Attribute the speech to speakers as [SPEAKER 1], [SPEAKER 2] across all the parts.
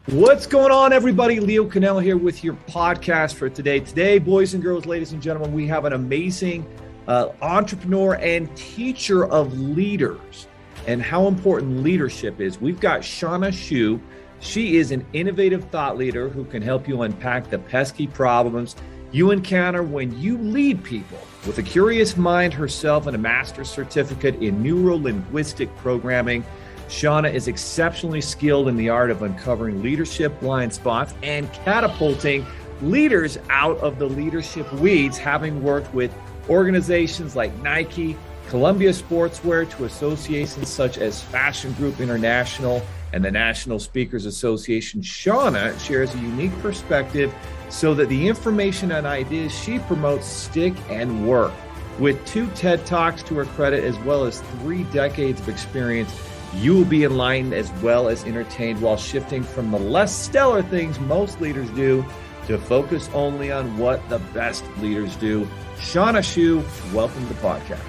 [SPEAKER 1] What's going on, everybody? Leo Cannell here with your podcast for today. Today, boys and girls, ladies and gentlemen, we have an amazing entrepreneur and teacher of leaders and how important leadership is. We've got Shawna Schuh. She is an innovative thought leader who can help you unpack the pesky problems you encounter when you lead people. With a curious mind herself and a master's certificate in neuro linguistic programming, Shawna is exceptionally skilled in the art of uncovering leadership blind spots and catapulting leaders out of the leadership weeds, having worked with organizations like Nike, Columbia Sportswear, to associations such as Fashion Group International and the National Speakers Association. Shawna shares a unique perspective so that the information and ideas she promotes stick and work. With 2 TED Talks to her credit, as well as 3 decades of experience, you will be enlightened as well as entertained while shifting from the less stellar things most leaders do to focus only on what the best leaders do. Shawna Schuh, welcome to the podcast.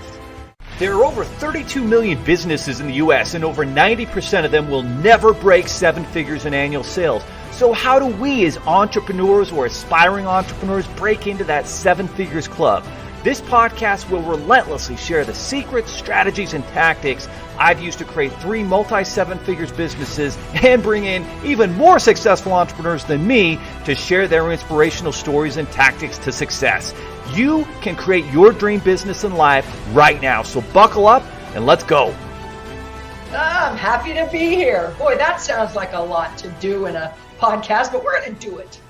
[SPEAKER 2] There are over 32 million businesses in the U.S., and over 90% of them will never break 7 figures in annual sales. So how do we as entrepreneurs or aspiring entrepreneurs break into that 7 figures club? This podcast will relentlessly share the secrets, strategies, and tactics I've used to create 3 multi-7 figures businesses and bring in even more successful entrepreneurs than me to share their inspirational stories and tactics to success. You can create your dream business and life right now. So buckle up and let's go.
[SPEAKER 3] I'm happy to be here. Boy, that sounds like a lot to do in a podcast, but we're going to do it.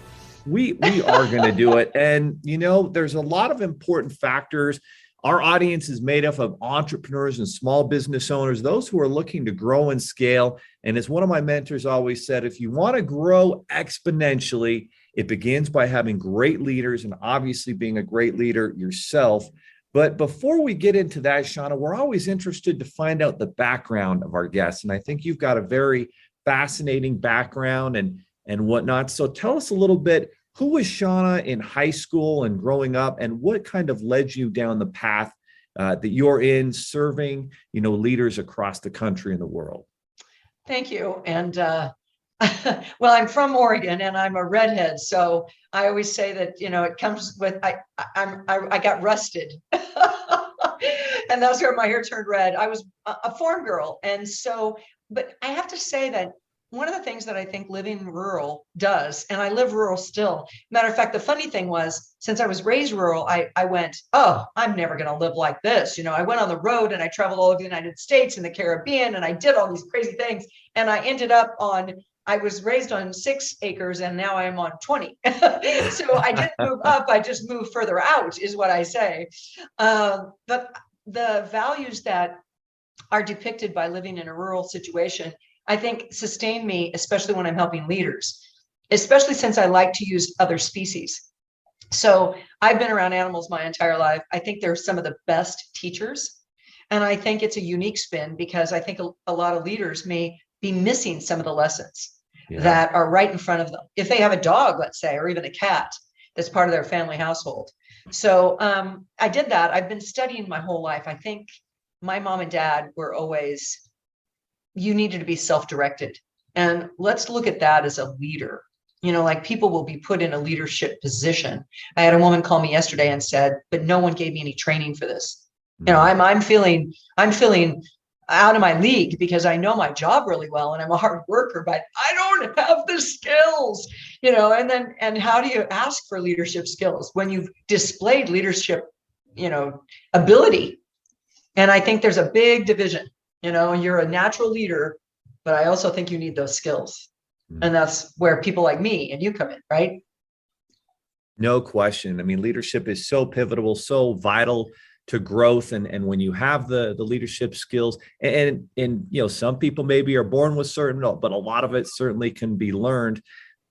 [SPEAKER 1] We are going to do it. And, you know, there's a lot of important factors. Our audience is made up of entrepreneurs and small business owners, those who are looking to grow and scale. And as one of my mentors always said, if you want to grow exponentially, it begins by having great leaders and obviously being a great leader yourself. But before we get into that, Shawna, we're always interested to find out the background of our guests. And I think you've got a very fascinating background and whatnot. So tell us a little bit, who was Shawna in high school and growing up, and what kind of led you down the path that you're in serving, leaders across the country and the world?
[SPEAKER 3] Thank you. And well, I'm from Oregon and I'm a redhead. So I always say that, it comes with, I got rusted and that's where my hair turned red. I was a farm girl. And so, but I have to say that one of the things that I think living rural does, and I live rural still. Matter of fact, the funny thing was, since I was raised rural, I went, oh, I'm never going to live like this. I went on the road and I traveled all over the United States and the Caribbean, and I did all these crazy things. And I ended up I was raised on 6 acres and now I'm on 20. So I didn't move up, I just moved further out is what I say. But the values that are depicted by living in a rural situation, I think sustain me, especially when I'm helping leaders, especially since I like to use other species. So I've been around animals my entire life. I think they're some of the best teachers. And I think it's a unique spin because I think a lot of leaders may be missing some of the lessons that are right in front of them. If they have a dog, let's say, or even a cat, that's part of their family household. So I did that. I've been studying my whole life. I think my mom and dad were always, you needed to be self-directed. And let's look at that as a leader. Like people will be put in a leadership position. I had a woman call me yesterday and said, but no one gave me any training for this. I'm feeling out of my league because I know my job really well and I'm a hard worker, but I don't have the skills, and how do you ask for leadership skills when you've displayed leadership, ability? And I think there's a big division. You're a natural leader, but I also think you need those skills. And that's where people like me and you come in, right?
[SPEAKER 1] No question. I mean, leadership is so pivotal, so vital to growth. And when you have the leadership skills and some people maybe are born with certain, but a lot of it certainly can be learned.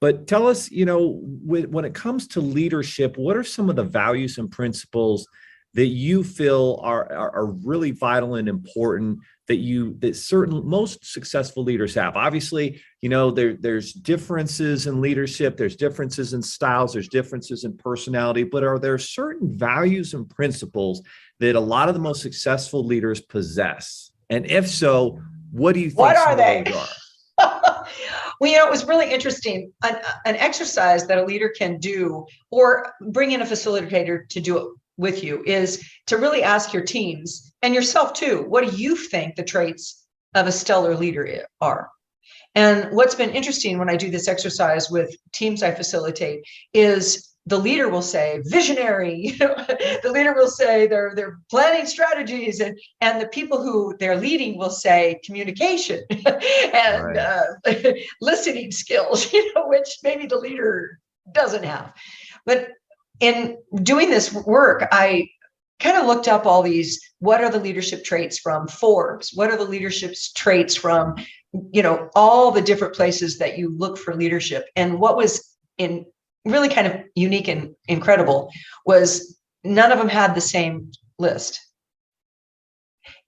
[SPEAKER 1] But tell us, when it comes to leadership, what are some of the values and principles that you feel are really vital and important that certain most successful leaders have? Obviously, there's differences in leadership, there's differences in styles, there's differences in personality, but are there certain values and principles that a lot of the most successful leaders possess? And if so, what do you think
[SPEAKER 3] what are they?
[SPEAKER 1] Are?
[SPEAKER 3] Well, it was really interesting. An exercise that a leader can do, or bring in a facilitator to do it with you, is to really ask your teams and yourself too, what do you think the traits of a stellar leader are? And what's been interesting when I do this exercise with teams I facilitate is the leader will say visionary, the leader will say they're planning strategies, and the people who they're leading will say communication and listening skills, which maybe the leader doesn't have. But in doing this work, I kind of looked up all these, what are the leadership traits from Forbes? What are the leadership traits from, all the different places that you look for leadership? And what was in really kind of unique and incredible was none of them had the same list,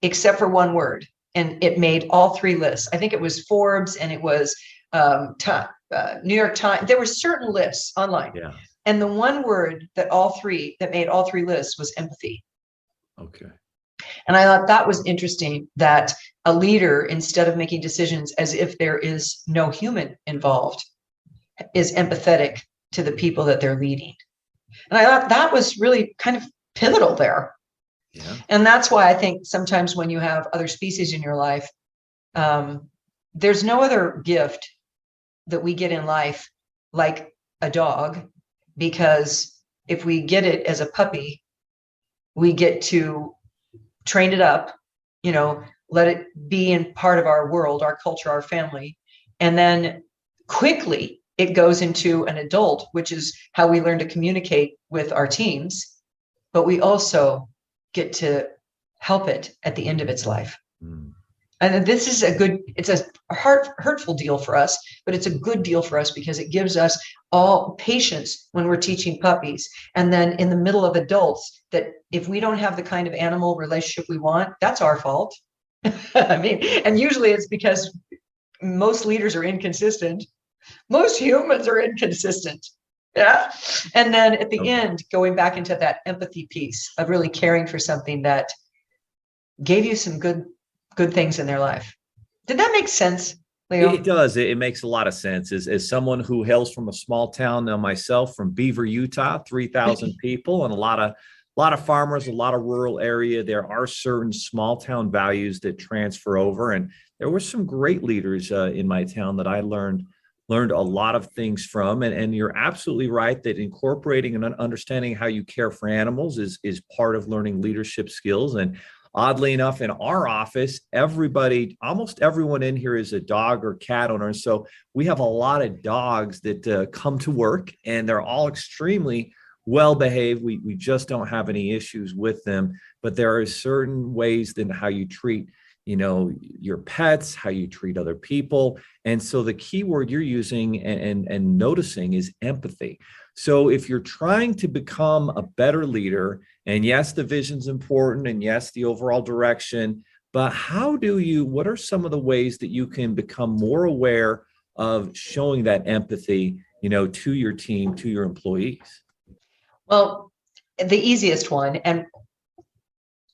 [SPEAKER 3] except for one word. And it made all three lists. I think it was Forbes and it was New York Times. There were certain lists online.
[SPEAKER 1] Yeah.
[SPEAKER 3] And the one word that made all three lists was empathy.
[SPEAKER 1] Okay.
[SPEAKER 3] And I thought that was interesting, that a leader, instead of making decisions as if there is no human involved, is empathetic to the people that they're leading. And I thought that was really kind of pivotal there.
[SPEAKER 1] Yeah.
[SPEAKER 3] And that's why I think sometimes when you have other species in your life, there's no other gift that we get in life like a dog, because if we get it as a puppy, we get to train it up, let it be in part of our world, our culture, our family. And then quickly it goes into an adult, which is how we learn to communicate with our teams. But we also get to help it at the end of its life. Mm. And this is it's a hurtful deal for us, but it's a good deal for us because it gives us all patience when we're teaching puppies. And then in the middle of adults, that if we don't have the kind of animal relationship we want, that's our fault. I mean, and usually it's because most leaders are inconsistent. Most humans are inconsistent. Yeah. And then at the end, going back into that empathy piece of really caring for something that gave you some good things in their life. Did that make sense, Leo?
[SPEAKER 1] It does. It makes a lot of sense. As someone who hails from a small town now myself, from Beaver, Utah, 3,000 people, and a lot of farmers, a lot of rural area, there are certain small town values that transfer over. And there were some great leaders in my town that I learned a lot of things from. And you're absolutely right that incorporating and understanding how you care for animals is part of learning leadership skills. And oddly enough, in our office, almost everyone in here is a dog or cat owner. So we have a lot of dogs that come to work, and they're all extremely well behaved. We just don't have any issues with them. But there are certain ways in how you treat, your pets, how you treat other people. And so the key word you're using and noticing is empathy. So if you're trying to become a better leader, and yes, the vision's important, and yes, the overall direction, but what are some of the ways that you can become more aware of showing that empathy, to your team, to your employees?
[SPEAKER 3] Well, the easiest one, and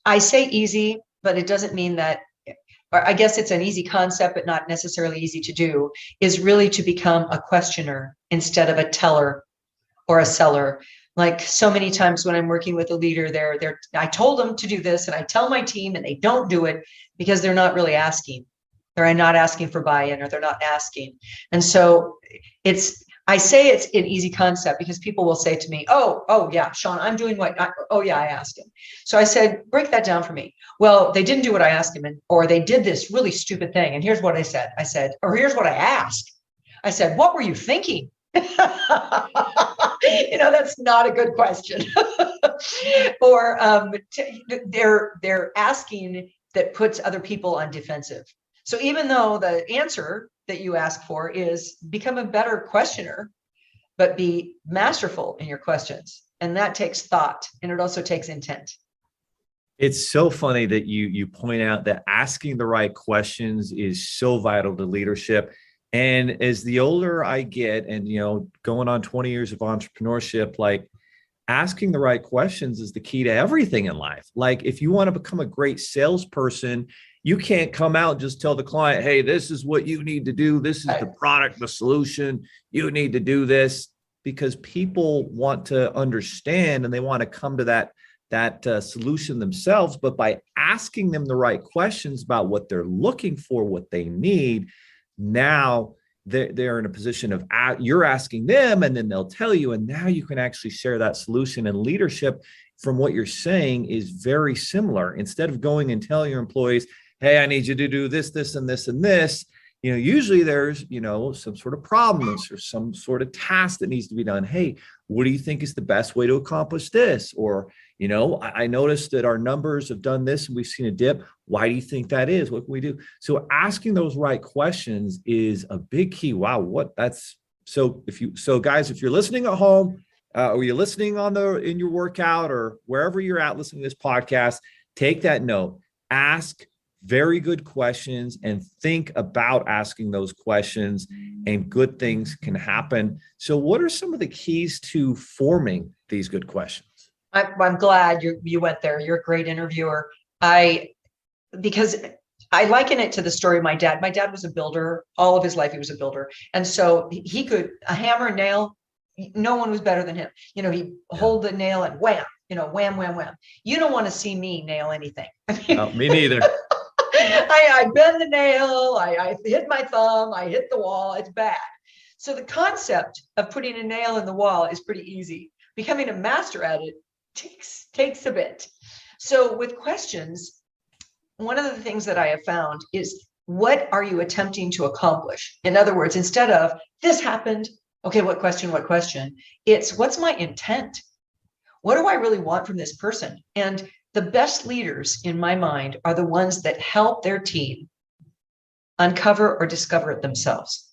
[SPEAKER 3] I say easy, but it doesn't mean that, or I guess it's an easy concept, but not necessarily easy to do, is really to become a questioner instead of a teller or a seller. Like so many times when I'm working with a leader, I told them to do this, and I tell my team, and they don't do it because they're not really asking. They're not asking for buy-in, or they're not asking. And so I say it's an easy concept because people will say to me, oh yeah, Sean, I'm doing I asked him. So I said, break that down for me. Well, they didn't do what I asked him, or they did this really stupid thing. And here's what I said. Or here's what I asked. I said, what were you thinking? That's not a good question. Or they're asking that puts other people on defensive. So even though the answer that you ask for is become a better questioner, but be masterful in your questions. And that takes thought, and it also takes intent.
[SPEAKER 1] It's so funny that you point out that asking the right questions is so vital to leadership. And as the older I get, and going on 20 years of entrepreneurship, like asking the right questions is the key to everything in life. Like if you want to become a great salesperson, You can't come out and just tell the client, hey, this is what you need to do. This is the product, the solution. You need to do this, because people want to understand and they want to come to that solution themselves. But by asking them the right questions about what they're looking for, what they need, now they're in a position of you're asking them, and then they'll tell you, and now you can actually share that solution. And leadership, from what you're saying, is very similar. Instead of going and telling your employees, hey, I need you to do this, this, and this, and this, usually there's, some sort of problem or some sort of task that needs to be done. Hey, what do you think is the best way to accomplish this? Or, I noticed that our numbers have done this and we've seen a dip. Why do you think that is? What can we do? So asking those right questions is a big key. Wow. So guys, if you're listening at home, or you're listening in your workout or wherever you're at listening to this podcast, take that note, ask very good questions and think about asking those questions, and good things can happen. So what are some of the keys to forming these good questions?
[SPEAKER 3] I'm glad you went there. You're a great interviewer. Because I liken it to the story of my dad. My dad was a builder. All of his life, he was a builder. And so he could, a hammer and nail, no one was better than him. He'd hold the nail and wham, wham, wham, wham. You don't want to see me nail anything.
[SPEAKER 1] No, me neither.
[SPEAKER 3] I bend the nail, I hit my thumb, I hit the wall. It's bad. So the concept of putting a nail in the wall is pretty easy. Becoming a master at it takes a bit. So with questions, one of the things that I have found is, what are you attempting to accomplish? In other words, instead of this happened, okay, what question? It's what's my intent? What do I really want from this person? And the best leaders, in my mind, are the ones that help their team uncover or discover it themselves.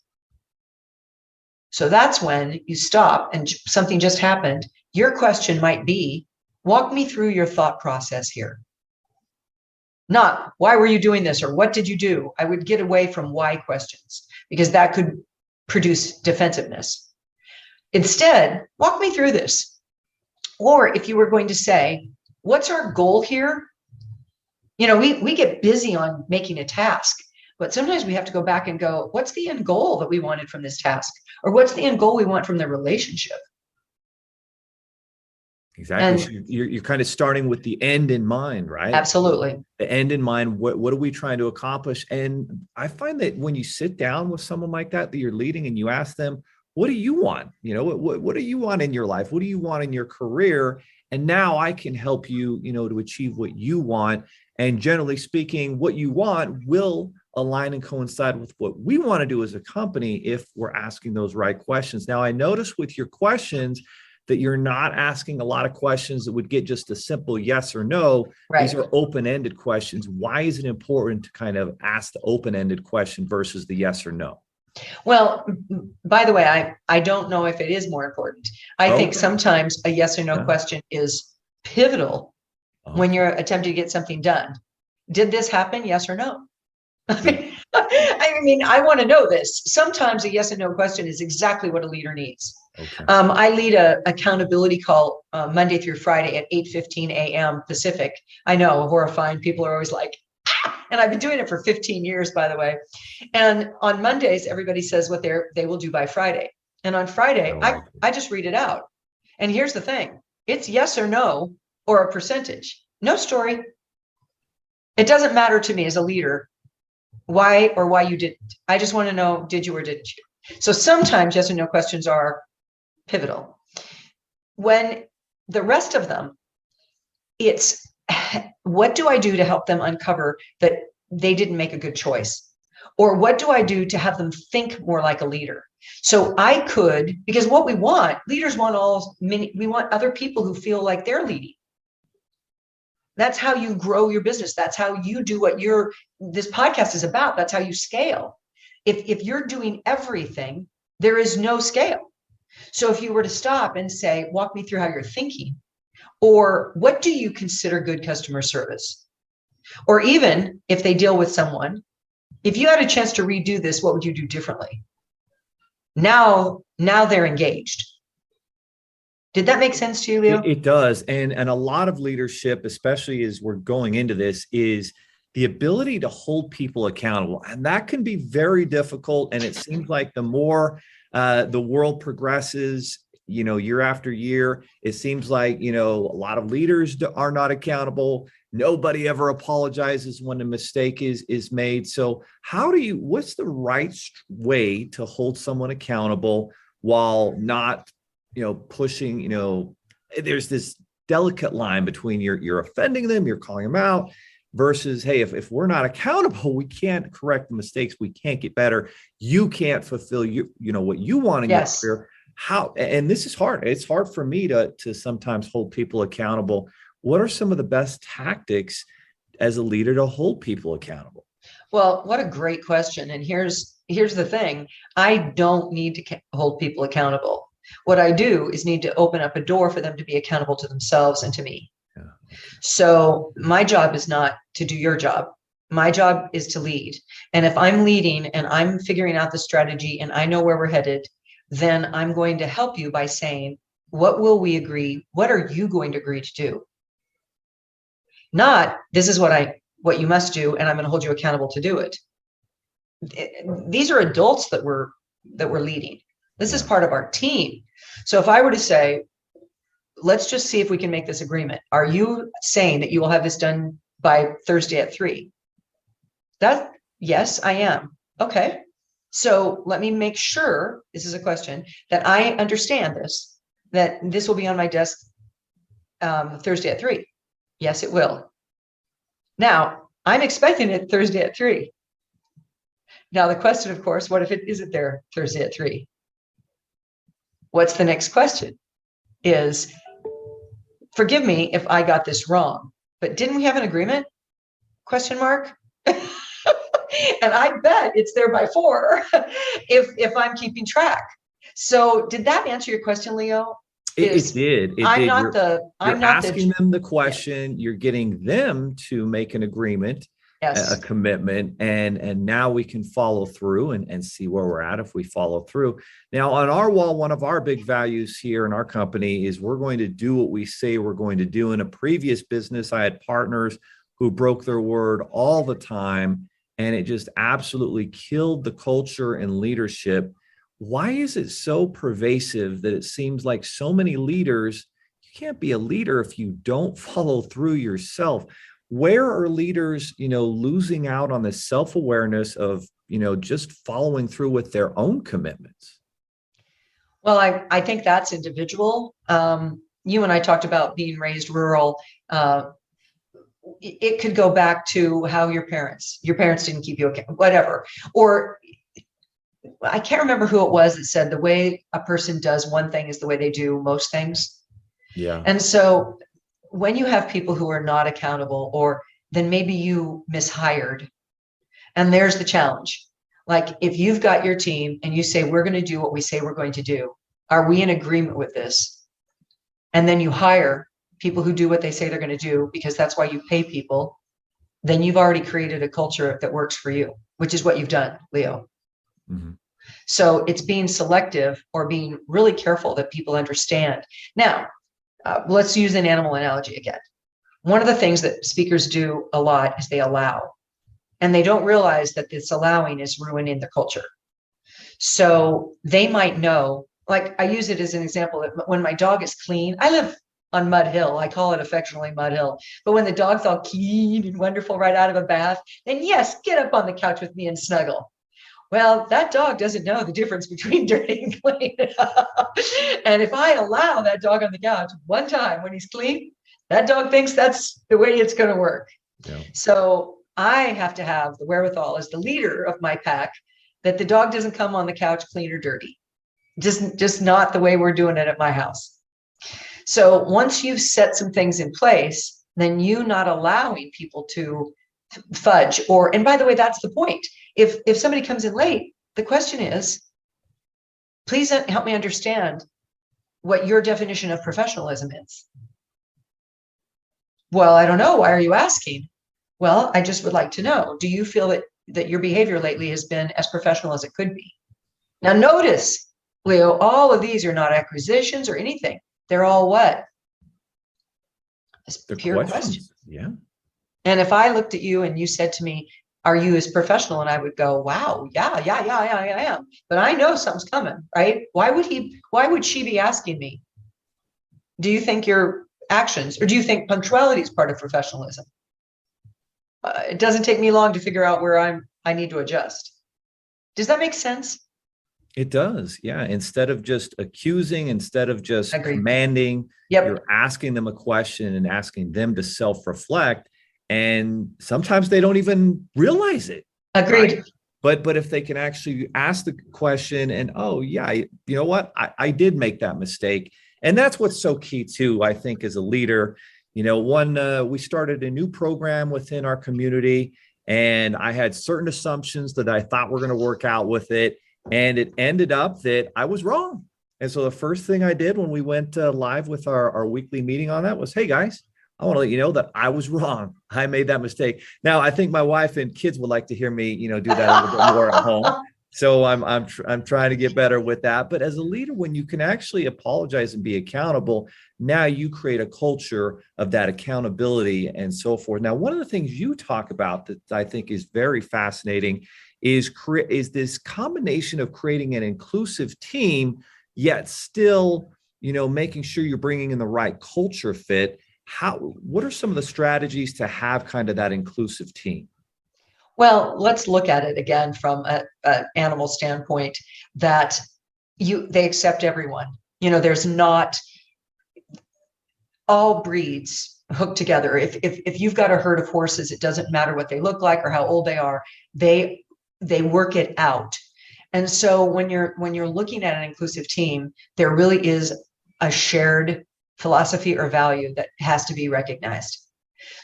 [SPEAKER 3] So that's when you stop and something just happened. Your question might be, walk me through your thought process here. Not, why were you doing this? Or what did you do? I would get away from why questions, because that could produce defensiveness. Instead, walk me through this. Or if you were going to say, what's our goal here? We get busy on making a task, but sometimes we have to go back and go, what's the end goal that we wanted from this task? Or what's the end goal we want from the relationship?
[SPEAKER 1] Exactly. And you're kind of starting with the end in mind, right?
[SPEAKER 3] Absolutely.
[SPEAKER 1] The end in mind. What are we trying to accomplish? And I find that when you sit down with someone like that you're leading, and you ask them, what do you want? What do you want in your life? What do you want in your career? And now I can help you, to achieve what you want. And generally speaking, what you want will align and coincide with what we want to do as a company if we're asking those right questions. Now, I notice with your questions that you're not asking a lot of questions that would get just a simple yes or no. Right. These are open-ended questions. Why is it important to kind of ask the open-ended question versus the yes or no?
[SPEAKER 3] Well, by the way, I don't know if it is more important. I think sometimes a yes or no question is pivotal when you're attempting to get something done. Did this happen? Yes or no? I want to know this. Sometimes a yes or no question is exactly what a leader needs. Okay. I lead a accountability call Monday through Friday at 8:15 a.m. Pacific. I know, horrifying. People are always like, and I've been doing it for 15 years, by the way. And on Mondays, everybody says what they will do by Friday. And on Friday, I just read it out. And here's the thing. It's yes or no, or a percentage. No story. It doesn't matter to me as a leader why you didn't. I just want to know, did you or didn't you? So sometimes yes or no questions are pivotal. When the rest of them, it's what do I do to help them uncover that they didn't make a good choice? Or what do I do to have them think more like a leader? So I could, because what we want, leaders want we want other people who feel like they're leading. That's how you grow your business. That's how you do what this podcast is about. That's how you scale. If you're doing everything, there is no scale. So if you were to stop and say, walk me through how you're thinking, or what do you consider good customer service? Or even if they deal with someone, if you had a chance to redo this, what would you do differently? Now they're engaged. Did that make sense to you, Leo?
[SPEAKER 1] It does. And a lot of leadership, especially as we're going into this, is the ability to hold people accountable. And that can be very difficult. And it seems like the more the world progresses, year after year, it seems like, a lot of leaders are not accountable. Nobody ever apologizes when a mistake is made. So what's the right way to hold someone accountable while not, pushing, there's this delicate line between you're offending them, you're calling them out, versus, hey, if we're not accountable, we can't correct the mistakes, we can't get better, you can't fulfill what you want in your career. And this is hard. It's hard for me to sometimes hold people accountable. What are some of the best tactics as a leader to hold people accountable?
[SPEAKER 3] Well, what a great question. And here's the thing. I don't need to hold people accountable. What I do is need to open up a door for them to be accountable to themselves and to me. Yeah. So my job is not to do your job. My job is to lead. And if I'm leading and I'm figuring out the strategy and I know where we're headed, then I'm going to help you by saying, what will we agree? What are you going to agree to do? Not, this is what you must do, and I'm going to hold you accountable to do it. These are adults that we're leading. This is part of our team. So if I were to say, let's just see if we can make this agreement. Are you saying that you will have this done by Thursday at 3? Yes, I am. Okay. So let me make sure, this is a question, that I understand that this will be on my desk Thursday at 3. Yes, it will. Now, I'm expecting it Thursday at 3. Now, the question, of course, what if it isn't there Thursday at 3? What's the next question? Is, forgive me if I got this wrong, but didn't we have an agreement? Question mark. And I bet it's there by 4 if I'm keeping track. So did that answer your question, Leo?
[SPEAKER 1] It did.
[SPEAKER 3] You're
[SPEAKER 1] asking them the question. Yeah. You're getting them to make an agreement, a commitment, and now we can follow through and see where we're at if we follow through. Now, on our wall, one of our big values here in our company is we're going to do what we say we're going to do. In a previous business, I had partners who broke their word all the time, and it just absolutely killed the culture and leadership. Why is it so pervasive that it seems like so many leaders, you can't be a leader if you don't follow through yourself? Where are leaders, losing out on the self-awareness of, just following through with their own commitments?
[SPEAKER 3] Well, I think that's individual. You and I talked about being raised rural. It could go back to how your parents didn't keep you okay, whatever. Or I can't remember who it was that said the way a person does one thing is the way they do most things. Yeah. And so when you have people who are not accountable, or then maybe you mishired, and there's the challenge. Like if you've got your team and you say, we're going to do what we say we're going to do. Are we in agreement with this? And then you hire people who do what they say they're going to do because that's why you pay people. Then you've already created a culture that works for you, which is what you've done, Leo. Mm-hmm. So it's being selective or being really careful that people understand. Now, let's use an animal analogy again. One of the things that speakers do a lot is they allow, and they don't realize that this allowing is ruining the culture. So they might know, like I use it as an example, that when my dog is clean, I live on Mud Hill. I call it affectionately Mud Hill. But when the dog's all clean and wonderful right out of a bath, then yes, get up on the couch with me and snuggle. Well, that dog doesn't know the difference between dirty and clean. And if I allow that dog on the couch one time when he's clean, that dog thinks that's the way it's going to work. Yeah. So I have to have the wherewithal as the leader of my pack that the dog doesn't come on the couch clean or dirty. Just not the way we're doing it at my house. So once you've set some things in place, then you not allowing people to fudge, and by the way, that's the point. If somebody comes in late, the question is, please help me understand what your definition of professionalism is. Well, I don't know. Why are you asking? Well, I just would like to know, do you feel that your behavior lately has been as professional as it could be? Now notice, Leo, all of these are not acquisitions or anything. They're all what?
[SPEAKER 1] They're
[SPEAKER 3] pure questions.
[SPEAKER 1] Yeah.
[SPEAKER 3] And if I looked at you and you said to me, are you as professional? And I would go, wow, yeah, I am. But I know something's coming, right? Why would she be asking me? Do you think your actions, or do you think punctuality is part of professionalism? It doesn't take me long to figure out where I need to adjust. Does that make sense?
[SPEAKER 1] It does. Yeah. Instead of just accusing, instead of just
[SPEAKER 3] Agreed.
[SPEAKER 1] commanding,
[SPEAKER 3] Yep.
[SPEAKER 1] you're asking them a question and asking them to self-reflect. And sometimes they don't even realize it.
[SPEAKER 3] Agreed.
[SPEAKER 1] Right? But if they can actually ask the question and, oh yeah, you know what? I did make that mistake. And that's what's so key too, I think, as a leader. We started a new program within our community, and I had certain assumptions that I thought were going to work out with it. And it ended up that I was wrong. And so the first thing I did when we went live with our weekly meeting on that was, hey guys, I want to let you know that I was wrong. I made that mistake. Now, I think my wife and kids would like to hear me, do that a little bit more at home. So I'm trying to get better with that. But as a leader, when you can actually apologize and be accountable, now you create a culture of that accountability and so forth. Now, one of the things you talk about that I think is very fascinating is this combination of creating an inclusive team, yet still, making sure you're bringing in the right culture fit. What are some of the strategies to have kind of that inclusive team?
[SPEAKER 3] Well, let's look at it again from an animal standpoint, that they accept everyone. There's not all breeds hooked together. If you've got a herd of horses, it doesn't matter what they look like or how old they are. They work it out. And so when you're looking at an inclusive team, there really is a shared philosophy or value that has to be recognized.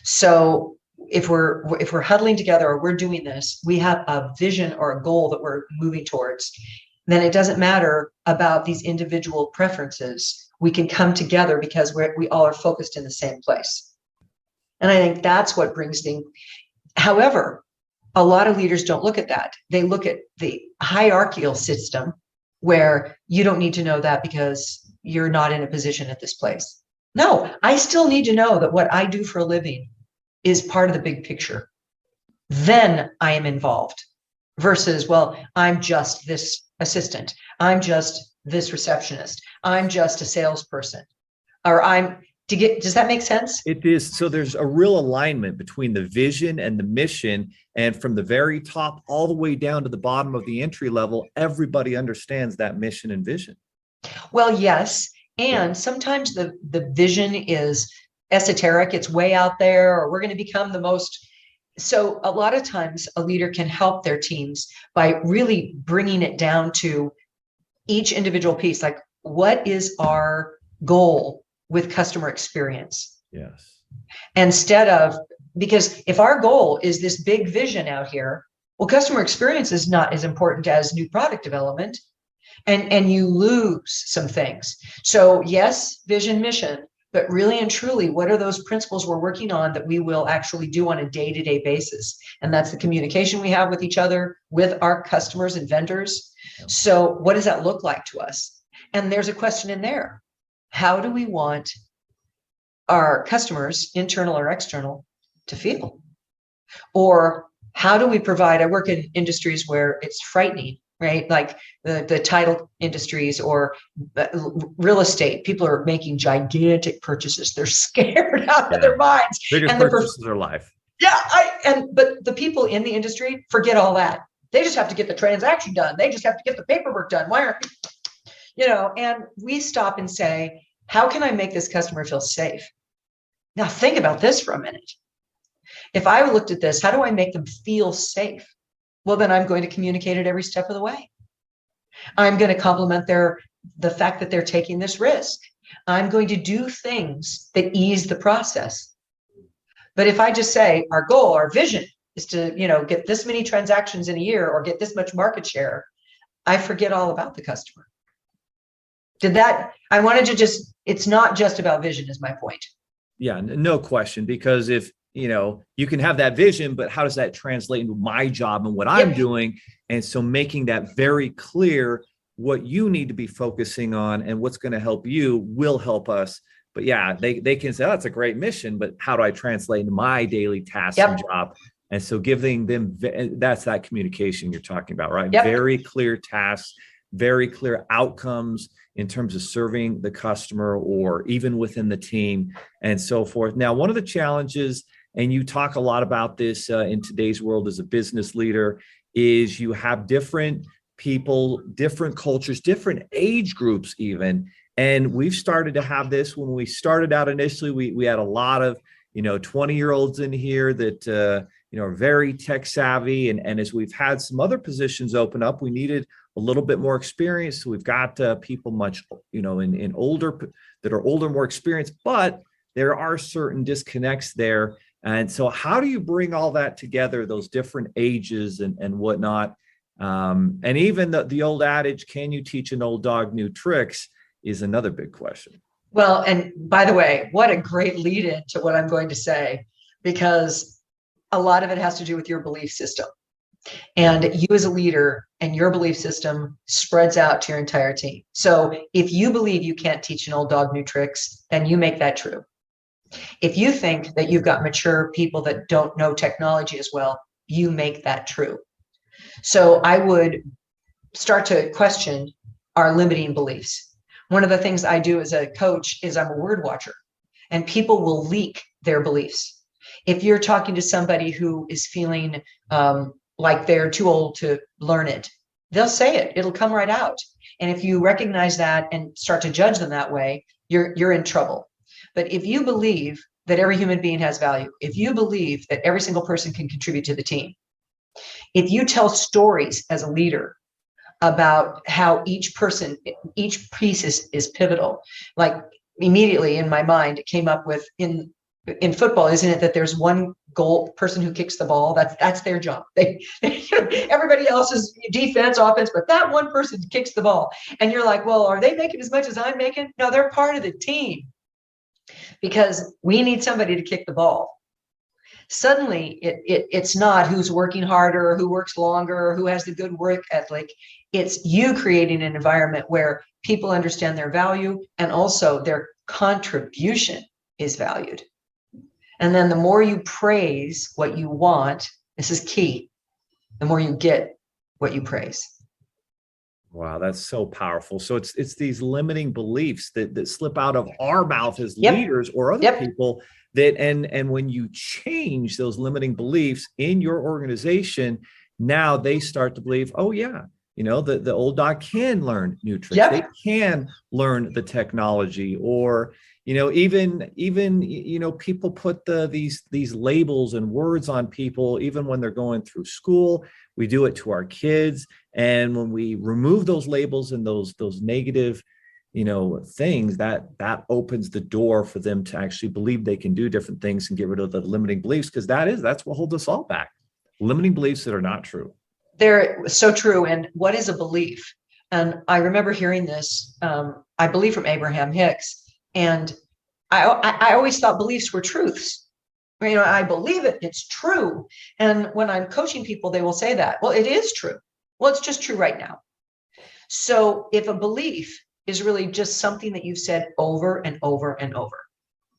[SPEAKER 3] So if we're huddling together or we're doing this, we have a vision or a goal that we're moving towards, then it doesn't matter about these individual preferences. We can come together because we all are focused in the same place. And I think that's what brings however, a lot of leaders don't look at that. They look at the hierarchical system where you don't need to know that because you're not in a position at this place. No, I still need to know that what I do for a living is part of the big picture. Then I am involved versus, well, I'm just this assistant. I'm just this receptionist. I'm just a salesperson. Or does that make sense?
[SPEAKER 1] It is. So there's a real alignment between the vision and the mission. And from the very top all the way down to the bottom of the entry level, everybody understands that mission and vision.
[SPEAKER 3] Well, yes. And sometimes the vision is esoteric. It's way out there, or we're going to become the most. So a lot of times a leader can help their teams by really bringing it down to each individual piece. Like, what is our goal with customer experience?
[SPEAKER 1] Yes.
[SPEAKER 3] Because if our goal is this big vision out here, well, customer experience is not as important as new product development, and you lose some things. So yes, vision, mission, but really and truly, what are those principles we're working on that we will actually do on a day-to-day basis? And that's the communication we have with each other, with our customers and vendors. So what does that look like to us? And there's a question in there. How do we want our customers, internal or external, to feel? Or how do we provide, I work in industries where it's frightening, right? Like the title industries or real estate. People are making gigantic purchases. They're scared out of their minds.
[SPEAKER 1] Biggest purchases of their life.
[SPEAKER 3] Yeah. But the people in the industry forget all that. They just have to get the transaction done. They just have to get the paperwork done. Why aren't and we stop and say, how can I make this customer feel safe? Now think about this for a minute. If I looked at this, how do I make them feel safe? Well, then I'm going to communicate it every step of the way. I'm going to compliment the fact that they're taking this risk. I'm going to do things that ease the process. But if I just say our goal, our vision is to, get this many transactions in a year or get this much market share, I forget all about the customer. I wanted to it's not just about vision is my point.
[SPEAKER 1] Yeah, no question. Because if, you can have that vision, but how does that translate into my job and what I'm doing? And so making that very clear, what you need to be focusing on and what's going to help you will help us but yeah, they can say, oh, that's a great mission, but how do I translate into my daily tasks
[SPEAKER 3] Yep.
[SPEAKER 1] and job? And so giving them, that's that communication you're talking about, right?
[SPEAKER 3] Yep.
[SPEAKER 1] Very clear tasks, very clear outcomes in terms of serving the customer or even within the team and so forth. Now, one of the challenges, and you talk a lot about this in today's world as a business leader, is you have different people, different cultures, different age groups even. And we've started to have this. When we started out initially, we had a lot of 20-year-olds in here that are very tech savvy. And as we've had some other positions open up, we needed a little bit more experience. So we've got people much, in older, that are older, more experienced, but there are certain disconnects there. And so how do you bring all that together, those different ages and whatnot? And even the old adage, can you teach an old dog new tricks, is another big question.
[SPEAKER 3] Well, and by the way, what a great lead in to what I'm going to say, because a lot of it has to do with your belief system. And you as a leader and your belief system spreads out to your entire team. So if you believe you can't teach an old dog new tricks, then you make that true. If you think that you've got mature people that don't know technology as well, you make that true. So I would start to question our limiting beliefs. One of the things I do as a coach is I'm a word watcher, and people will leak their beliefs. If you're talking to somebody who is feeling like they're too old to learn it, they'll say it. It'll come right out. And if you recognize that and start to judge them that way, you're in trouble. But if you believe that every human being has value, if you believe that every single person can contribute to the team, if you tell stories as a leader about how each piece is pivotal, like immediately in my mind, it came up with in football, isn't it that there's one goal person who kicks the ball? That's their job. Everybody else is defense, offense, but that one person kicks the ball. And you're like, well, are they making as much as I'm making? No, they're part of the team, because we need somebody to kick the ball. Suddenly it's not who's working harder, who works longer, who has the good work ethic. It's you creating an environment where people understand their value and also their contribution is valued. And then the more you praise what you want, this is key, the more you get what you praise.
[SPEAKER 1] Wow, that's so powerful. So it's these limiting beliefs that slip out of our mouth as leaders or other people that, and when you change those limiting beliefs in your organization, now they start to believe, oh yeah, the old dog can learn new tricks. They can learn the technology, or even people put these labels and words on people even when they're going through school. We do it to our kids, and when we remove those labels and those negative things, that opens the door for them to actually believe they can do different things and get rid of the limiting beliefs, because that's what holds us all back. Limiting beliefs that are not true.
[SPEAKER 3] They're so true. And what is a belief? And I remember hearing this, I believe from Abraham Hicks, and I always thought beliefs were truths. I believe it, it's true. And when I'm coaching people, they will say that, well, it is true. Well, it's just true right now. So if a belief is really just something that you've said over and over and over.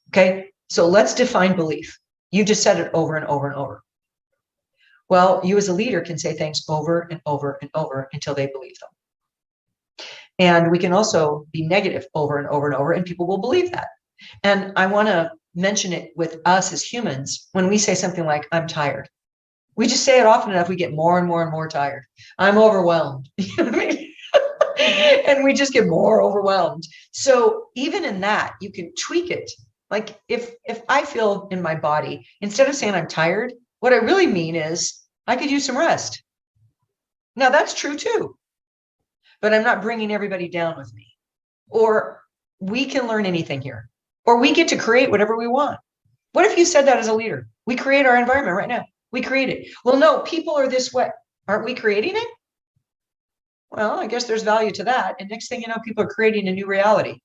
[SPEAKER 3] Okay, so let's define belief. You just said it over and over and over. Well, you as a leader can say things over and over and over until they believe them. And we can also be negative over and over and over, and people will believe that. And I want to mention it with us as humans. When we say something like, I'm tired, we just say it often enough, we get more and more and more tired. I'm overwhelmed. You know what I mean? And we just get more overwhelmed. So even in that, you can tweak it. Like if I feel in my body, instead of saying I'm tired, what I really mean is I could use some rest. Now that's true too, but I'm not bringing everybody down with me. Or we can learn anything here, or we get to create whatever we want. What if you said that as a leader? We create our environment right now. We create it. Well, no, people are this way. Aren't we creating it? Well, I guess there's value to that. And next thing you know, people are creating a new reality.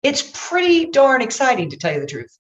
[SPEAKER 3] It's pretty darn exciting, to tell you the truth.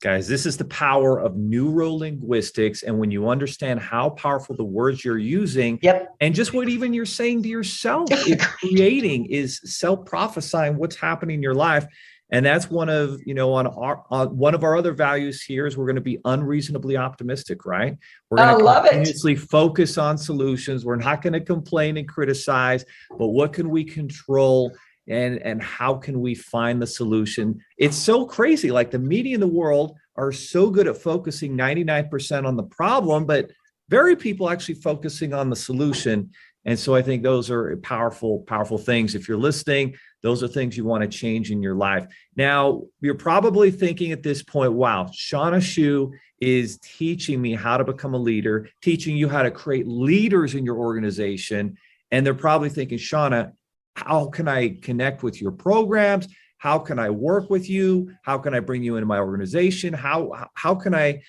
[SPEAKER 1] Guys, this is the power of neuro linguistics. And when you understand how powerful the words you're using, and just what even you're saying to yourself is creating, is self-prophesying what's happening in your life, And that's one of, one of our other values here is we're going to be unreasonably optimistic, right? We're going to continuously focus on solutions. We're not going to complain and criticize, but what can we control and how can we find the solution? It's so crazy. Like the media in the world are so good at focusing 99% on the problem, but very people actually focusing on the solution. And so I think those are powerful, powerful things. If you're listening, those are things you want to change in your life. Now, you're probably thinking at this point, wow, Shawna Schuh is teaching me how to become a leader, teaching you how to create leaders in your organization. And they're probably thinking, Shawna, how can I connect with your programs? How can I work with you? How can I bring you into my organization? How can I,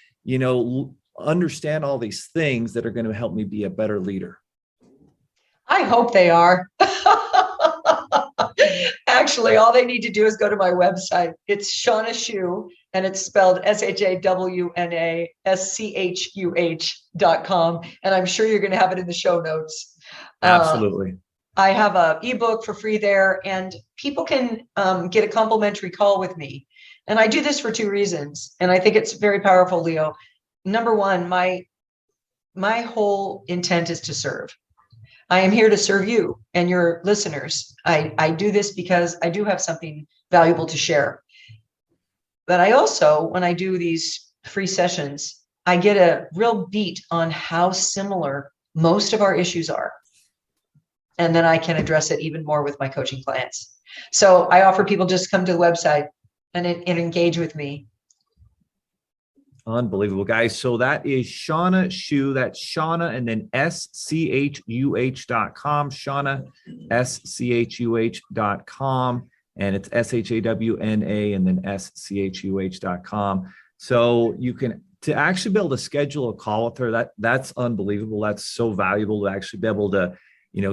[SPEAKER 1] understand all these things that are going to help me be a better leader?
[SPEAKER 3] I hope they are. Actually, all they need to do is go to my website. It's Shawna Schuh, and it's spelled SHAWNASCHUH.com. And I'm sure you're going to have it in the show notes.
[SPEAKER 1] Absolutely.
[SPEAKER 3] I have an ebook for free there, and people can get a complimentary call with me. And I do this for two reasons, and I think it's very powerful, Leo. Number one, my whole intent is to serve. I am here to serve you and your listeners. I do this because I do have something valuable to share. But I also, when I do these free sessions, I get a real beat on how similar most of our issues are. And then I can address it even more with my coaching clients. So I offer people just come to the website and engage with me.
[SPEAKER 1] Unbelievable, guys. So that is Shawna Schuh. That's Shawna and then SCHUH.com. Shawna, SCHUH.com. And it's SHAWNA and then SCHUH.com. So you can, to actually be able to schedule a call with her, that's unbelievable. That's so valuable to actually be able to,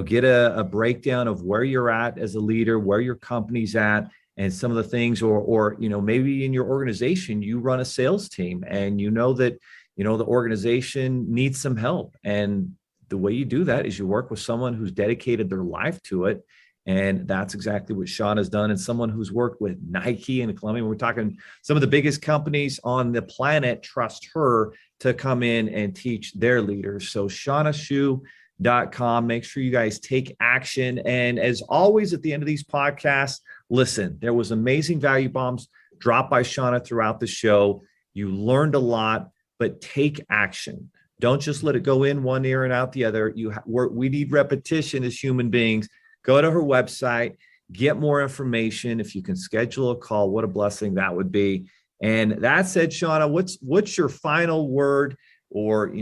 [SPEAKER 1] get a breakdown of where you're at as a leader, where your company's at, and some of the things, or maybe in your organization, you run a sales team and that, the organization needs some help. And the way you do that is you work with someone who's dedicated their life to it. And that's exactly what Shawna's done. And someone who's worked with Nike and Columbia. We're talking some of the biggest companies on the planet trust her to come in and teach their leaders. So ShawnaSchuh.com. Make sure you guys take action. And as always, at the end of these podcasts, listen, there was amazing value bombs dropped by Shawna throughout the show. You learned a lot, but take action. Don't just let it go in one ear and out the other. We need repetition as human beings. Go to her website, get more information. If you can schedule a call, what a blessing that would be. And that said, Shawna, what's your final word, or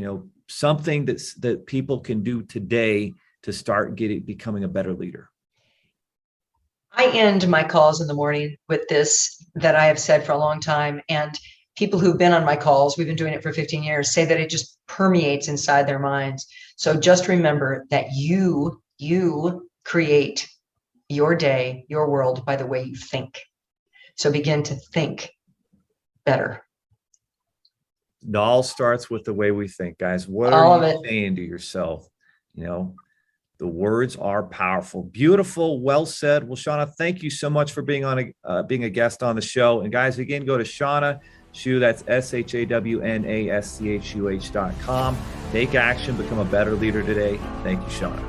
[SPEAKER 1] something that people can do today to start becoming a better leader?
[SPEAKER 3] I end my calls in the morning with this that I have said for a long time. And people who've been on my calls, we've been doing it for 15 years, say that it just permeates inside their minds. So just remember that you create your day, your world by the way you think. So begin to think better.
[SPEAKER 1] It all starts with the way we think, guys. What are you saying to yourself? The words are powerful. Beautiful. Well said. Well, Shawna, thank you so much for being a guest on the show. And guys, again, go to Shawna Schuh. That's SHAWNASCHUH.com. Take action. Become a better leader today. Thank you, Shawna.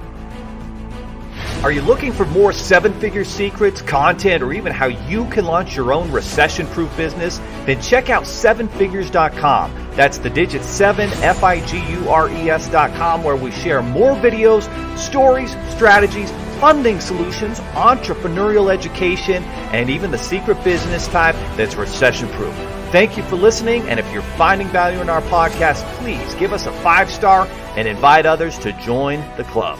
[SPEAKER 2] Are you looking for more seven-figure secrets, content, or even how you can launch your own recession-proof business? Then check out sevenfigures.com. That's the digit 7, FIGURES.com, where we share more videos, stories, strategies, funding solutions, entrepreneurial education, and even the secret business type that's recession-proof. Thank you for listening, and if you're finding value in our podcast, please give us a 5-star and invite others to join the club.